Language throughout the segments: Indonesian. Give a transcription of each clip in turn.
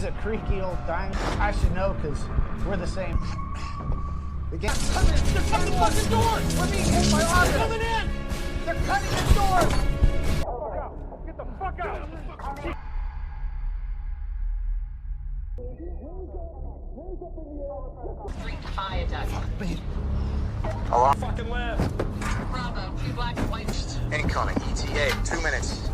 is a creaky old dime. I should know because we're the same. They're coming the fucking door! We're being hit by auto! They're coming in! They're cutting the door! Get the fuck out! Street viaduct. Hello? Fucking left! Bravo, 2 black and white. Incoming ETA, 2 minutes.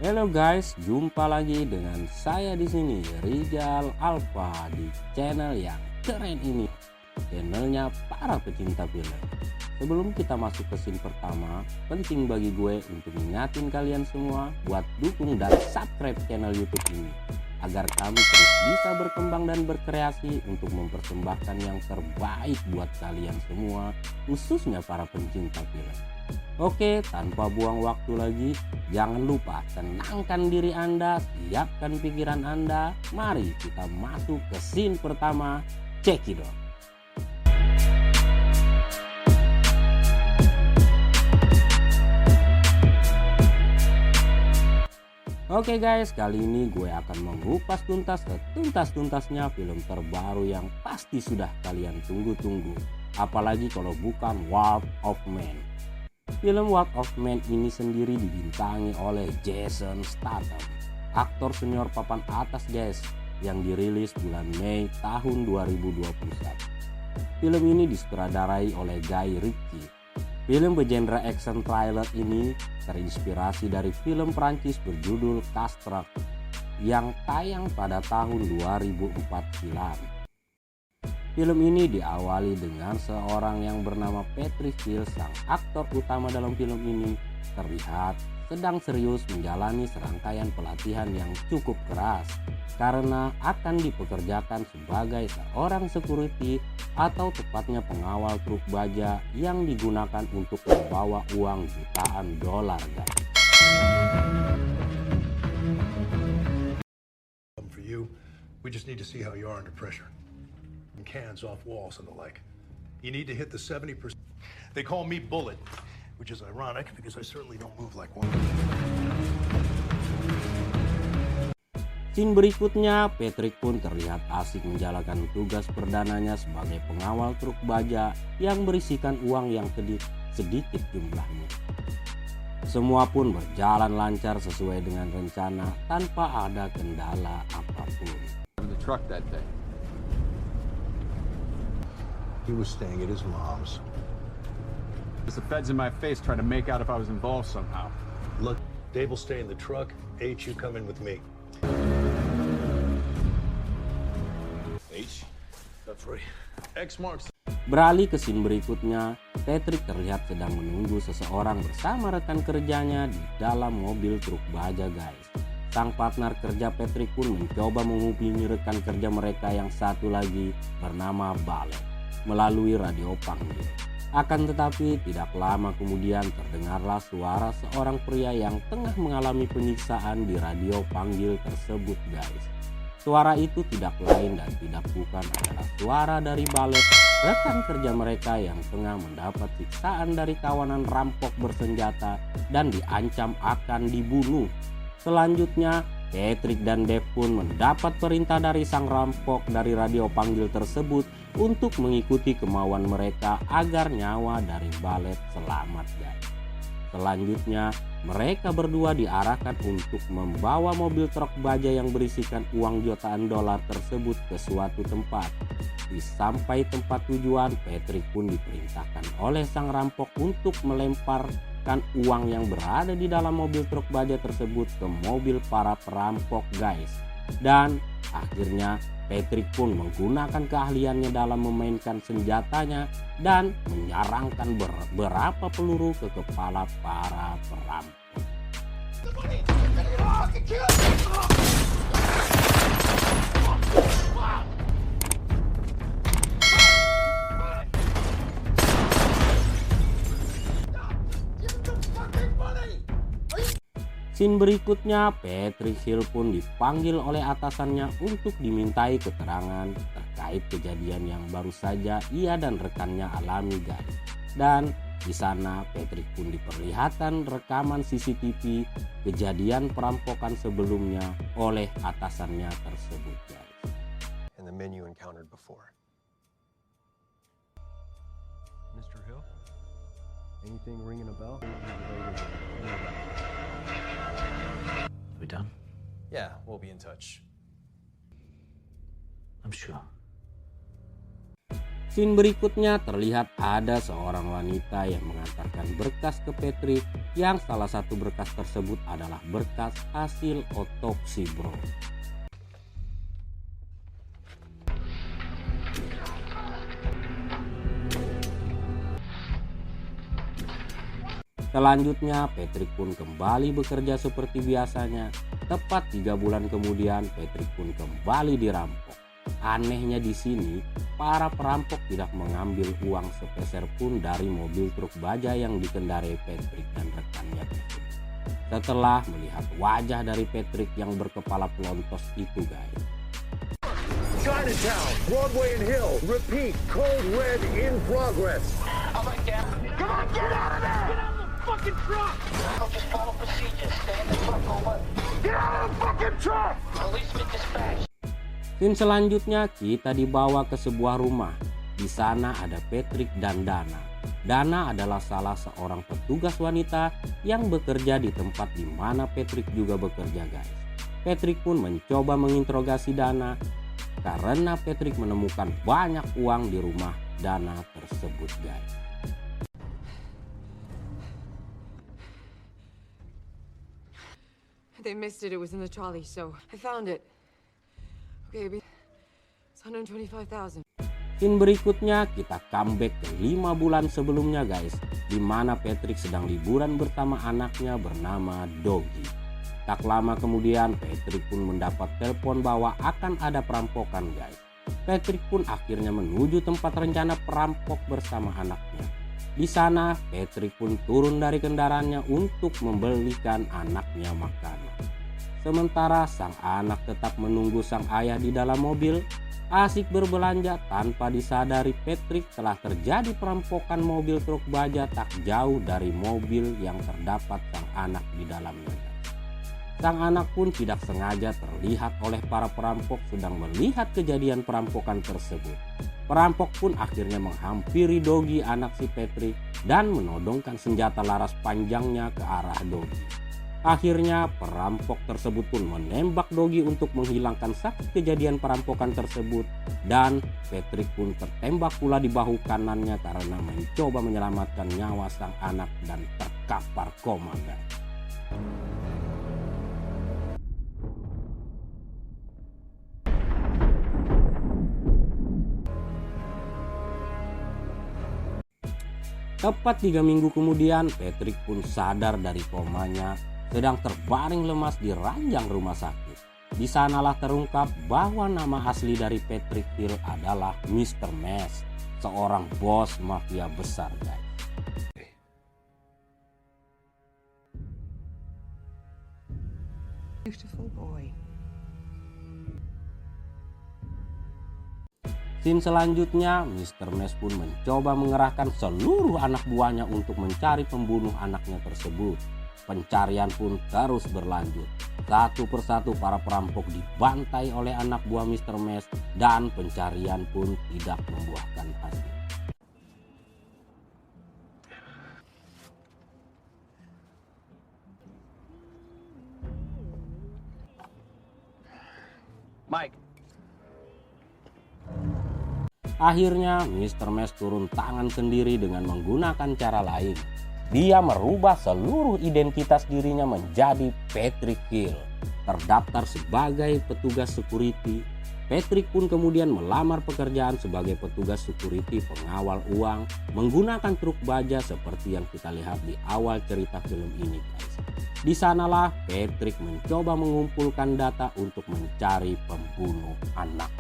Halo guys, jumpa lagi dengan saya di sini Rizal Alfa di channel yang keren ini, channelnya para pecinta film. Sebelum kita masuk ke scene pertama, penting bagi gue untuk ngingatin kalian semua buat dukung dan subscribe channel YouTube ini agar kami terus bisa berkembang dan berkreasi untuk mempersembahkan yang terbaik buat kalian semua, khususnya para pencinta film. Oke, tanpa buang waktu lagi, jangan lupa tenangkan diri Anda, siapkan pikiran Anda. Mari kita masuk ke scene pertama. Cekidot. Oke guys, kali ini gue akan mengupas tuntas setuntas-tuntasnya film terbaru yang pasti sudah kalian tunggu-tunggu. Apalagi kalau bukan War of Man. Film War of Man ini sendiri dibintangi oleh Jason Statham, aktor senior papan atas guys, yang dirilis bulan Mei tahun 2021. Film ini disutradarai oleh Guy Ritchie. Film bergenre action thriller ini terinspirasi dari film Prancis berjudul Castres yang tayang pada tahun 2004 silam. Film ini diawali dengan seorang yang bernama Patrick Hill, sang aktor utama dalam film ini, terlihat sedang serius menjalani serangkaian pelatihan yang cukup keras karena akan dipekerjakan sebagai seorang security atau tepatnya pengawal truk baja yang digunakan untuk membawa uang jutaan dolar guys. For you, we just need to see how you are under pressure. Cans off walls and the like. You need to hit the 70%. They call me Bullet, which is ironic because I certainly don't move like one. Scene berikutnya, Patrick pun terlihat asik menjalankan tugas perdananya sebagai pengawal truk baja yang berisikan uang yang sedikit jumlahnya. Semua pun berjalan lancar sesuai dengan rencana tanpa ada kendala apapun. The truck that day. He was staying at his mom's. There's the feds in my face trying to make out if I was involved somehow. Look, Dave will stay in the truck. H, you come in with me. H, that's right. X marks. Beralih ke scene berikutnya, Patrick terlihat sedang menunggu seseorang bersama rekan kerjanya di dalam mobil truk baja guys. Sang partner kerja Patrick pun mencoba menghubungi rekan kerja mereka yang satu lagi bernama Ballet melalui radio panggil. Akan tetapi tidak lama kemudian terdengarlah suara seorang pria yang tengah mengalami penyiksaan di radio panggil tersebut guys. Suara itu tidak lain dan tidak bukan adalah suara dari Ballet, rekan kerja mereka yang tengah mendapat siksaan dari kawanan rampok bersenjata dan diancam akan dibunuh. Selanjutnya, Patrick dan Dave pun mendapat perintah dari sang rampok dari radio panggil tersebut untuk mengikuti kemauan mereka agar nyawa dari Ballet selamat guys. Selanjutnya, mereka berdua diarahkan untuk membawa mobil truk baja yang berisikan uang jutaan dolar tersebut ke suatu tempat. Di sampai tempat tujuan, Patrick pun diperintahkan oleh sang rampok untuk melemparkan uang yang berada di dalam mobil truk baja tersebut ke mobil para perampok guys. Dan akhirnya Patrick pun menggunakan keahliannya dalam memainkan senjatanya dan menyarangkan beberapa peluru ke kepala para perampok. Scene berikutnya, Patrick Hill pun dipanggil oleh atasannya untuk dimintai keterangan terkait kejadian yang baru saja ia dan rekannya alami guys. Dan Di sana Patrick pun diperlihatkan rekaman CCTV kejadian perampokan sebelumnya oleh atasannya tersebut, guys. And the men you encountered before. Mr. Hill? Anything ringing a bell? We done? Yeah, we'll be in touch. I'm sure. Scene berikutnya terlihat ada seorang wanita yang mengantarkan berkas ke Patrick, yang salah satu berkas tersebut adalah berkas hasil otopsi, bro. Selanjutnya Patrick pun kembali bekerja seperti biasanya. Tepat 3 bulan kemudian Patrick pun kembali dirampok. Anehnya di sini, para perampok tidak mengambil uang sepeser pun dari mobil truk baja yang dikendarai Patrick dan rekannya tersebut. Setelah melihat wajah dari Patrick yang berkepala pelontos itu, guys. Chinatown, Broadway and Hill. Repeat, code red in progress. I'm right there. Come on, get out of there! Get out of the fucking truck! Just follow procedures. Stay in the truck or what? Get out of the fucking truck! Policeman dispatched. Scene selanjutnya kita dibawa ke sebuah rumah. Di sana ada Patrick dan Dana. Dana adalah salah seorang petugas wanita yang bekerja di tempat di mana Patrick juga bekerja, guys. Patrick pun mencoba menginterogasi Dana karena Patrick menemukan banyak uang di rumah Dana tersebut, guys. They missed it. It was in the trolley, so I found it. Okay, it's 125,000. Scene berikutnya kita comeback ke 5 bulan sebelumnya, guys, di mana Patrick sedang liburan bersama anaknya bernama Doggy. Tak lama kemudian Patrick pun mendapat telepon bahwa akan ada perampokan, guys. Patrick pun akhirnya menuju tempat rencana perampok bersama anaknya. Di sana Patrick pun turun dari kendaraannya untuk membelikan anaknya makanan. Sementara sang anak tetap menunggu sang ayah di dalam mobil, asik berbelanja tanpa disadari Patrick telah terjadi perampokan mobil truk baja tak jauh dari mobil yang terdapat sang anak di dalamnya. Sang anak pun tidak sengaja terlihat oleh para perampok sedang melihat kejadian perampokan tersebut. Perampok pun akhirnya menghampiri Doggy, anak si Patrick, dan menodongkan senjata laras panjangnya ke arah Doggy. Akhirnya perampok tersebut pun menembak Doggy untuk menghilangkan saksi kejadian perampokan tersebut, dan Patrick pun tertembak pula di bahu kanannya karena mencoba menyelamatkan nyawa sang anak dan terkapar koma, guys. Tepat 3 minggu kemudian Patrick pun sadar dari komanya, sedang terbaring lemas di ranjang rumah sakit. Di sanalah terungkap bahwa nama asli dari Patrick Hill adalah Mr. Mess, seorang bos mafia besar, guys. Beautiful boy. Scene selanjutnya, Mr. Mess pun mencoba mengerahkan seluruh anak buahnya untuk mencari pembunuh anaknya tersebut. Pencarian pun terus berlanjut. Satu persatu para perampok dibantai oleh anak buah Mr. Mess dan pencarian pun tidak membuahkan hasil. Mike. Akhirnya Mr. Mess turun tangan sendiri dengan menggunakan cara lain. Dia merubah seluruh identitas dirinya menjadi Patrick Hill. Terdaftar sebagai petugas security. Patrick pun kemudian melamar pekerjaan sebagai petugas security pengawal uang menggunakan truk baja seperti yang kita lihat di awal cerita film ini, guys. Di sanalah Patrick mencoba mengumpulkan data untuk mencari pembunuh anak.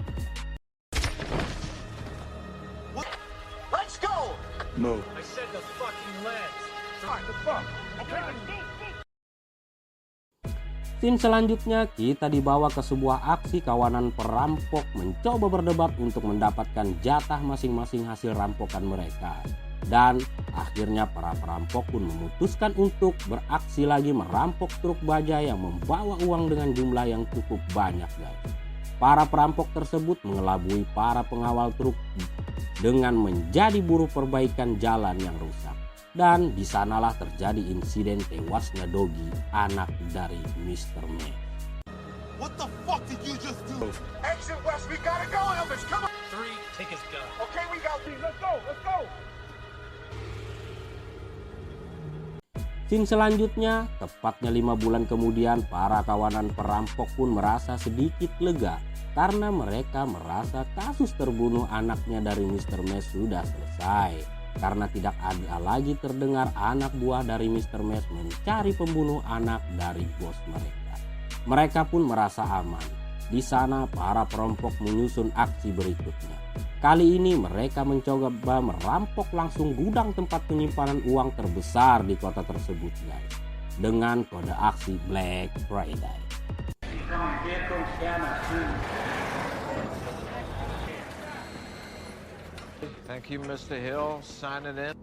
Let's go! Move. I said the fucking legs. What the fuck? Okay. Scene selanjutnya kita dibawa ke sebuah aksi kawanan perampok mencoba berdebat untuk mendapatkan jatah masing-masing hasil rampokan mereka. Dan akhirnya para perampok pun memutuskan untuk beraksi lagi merampok truk baja yang membawa uang dengan jumlah yang cukup banyak, guys. Para perampok tersebut mengelabui para pengawal truk dengan menjadi buruh perbaikan jalan yang rusak. Dan disanalah terjadi insiden tewasnya Doggy, anak dari Mr. Max. What the fuck did you just do? Exit west, we gotta go, Elvis, come on! 3, take his gun. Okay, we got these, let's go, let's go! Scene selanjutnya, tepatnya 5 bulan kemudian, para kawanan perampok pun merasa sedikit lega karena mereka merasa kasus terbunuh anaknya dari Mr. Max sudah selesai. Karena tidak ada lagi terdengar anak buah dari Mr. Max mencari pembunuh anak dari bos mereka. Mereka pun merasa aman. Di sana para perampok menyusun aksi berikutnya. Kali ini mereka mencoba merampok langsung gudang tempat penyimpanan uang terbesar di kota tersebut, guys, dengan kode aksi Black Friday. Thank you, Mr. Hill. Sign it in.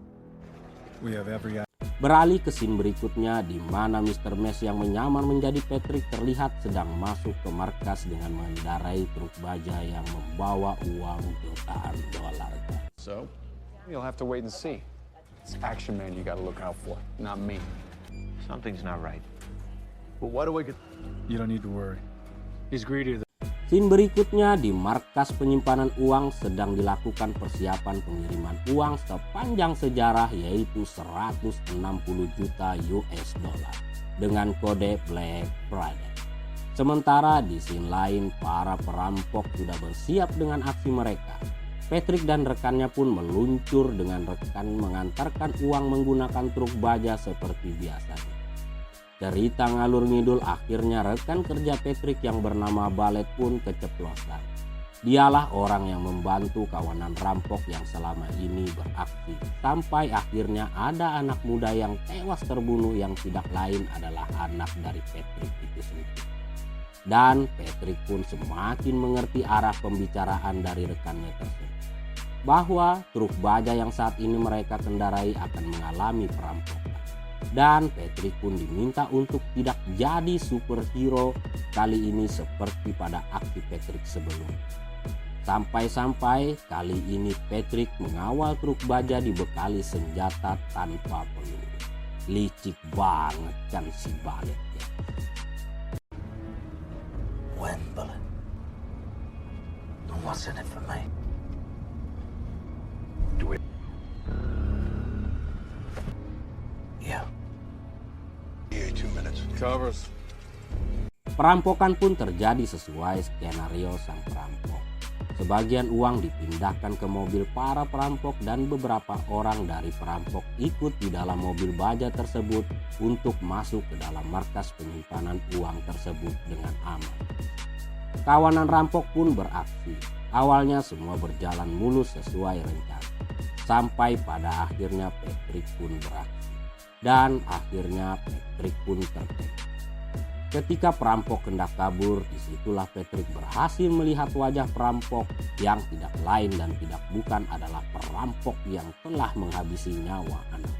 We have every... Beralih ke scene berikutnya di mana Mr. Max yang menyamar menjadi Patrick terlihat sedang masuk ke markas dengan mengendarai truk baja yang membawa uang jutaan dolar. So, you'll have to wait and see. It's Action Man you gotta look out for, not me. Something's not right. But why do I get... You don't need to worry. He's greedier than... Scene berikutnya di markas penyimpanan uang sedang dilakukan persiapan pengiriman uang sepanjang sejarah, yaitu 160 juta US dollar dengan kode Black Friday. Sementara di scene lain para perampok sudah bersiap dengan aksi mereka. Patrick dan rekannya pun meluncur dengan rekan mengantarkan uang menggunakan truk baja seperti biasanya. Cerita ngalur ngidul, akhirnya rekan kerja Patrick yang bernama Ballet pun keceplosan. Dialah orang yang membantu kawanan rampok yang selama ini beraksi. Sampai akhirnya ada anak muda yang tewas terbunuh yang tidak lain adalah anak dari Patrick itu sendiri. Dan Patrick pun semakin mengerti arah pembicaraan dari rekannya tersebut, bahwa truk baja yang saat ini mereka kendarai akan mengalami perampokan. Dan Patrick pun diminta untuk tidak jadi superhero kali ini seperti pada aksi Patrick sebelumnya. Sampai-sampai kali ini Patrick mengawal truk baja dibekali senjata tanpa peluru. Licik banget kan si Ballet ya. When, Bullet? And what's in it for me? Do it. Yeah. 2 minutes. Covers. Perampokan pun terjadi sesuai skenario sang perampok. Sebagian uang dipindahkan ke mobil para perampok dan beberapa orang dari perampok ikut di dalam mobil baja tersebut untuk masuk ke dalam markas penyimpanan uang tersebut dengan aman. Kawanan rampok pun beraksi. Awalnya semua berjalan mulus sesuai rencana. Sampai pada akhirnya Patrick pun beraksi. Dan akhirnya Patrick pun tertembak. Ketika perampok hendak kabur, disitulah Patrick berhasil melihat wajah perampok yang tidak lain dan tidak bukan adalah perampok yang telah menghabisi nyawa anak.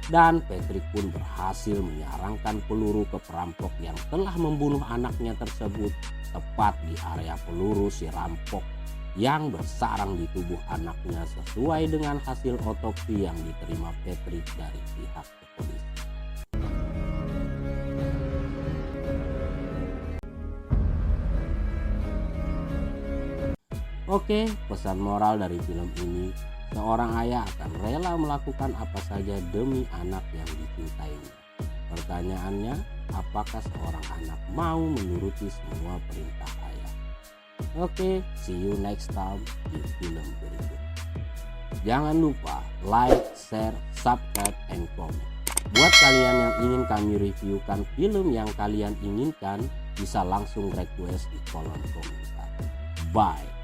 Dan Patrick pun berhasil menyarangkan peluru ke perampok yang telah membunuh anaknya tersebut tepat di area peluru si rampok yang bersarang di tubuh anaknya sesuai dengan hasil otopsi yang diterima Patrick dari pihak kepolisian. Oke, pesan moral dari film ini, seorang ayah akan rela melakukan apa saja demi anak yang dicintainya. Pertanyaannya, apakah seorang anak mau menuruti semua perintah ayah? Oke, see you next time di film berikut. Jangan lupa like, share, subscribe, and comment. Buat kalian yang ingin kami reviewkan film yang kalian inginkan, bisa langsung request di kolom komentar. Bye.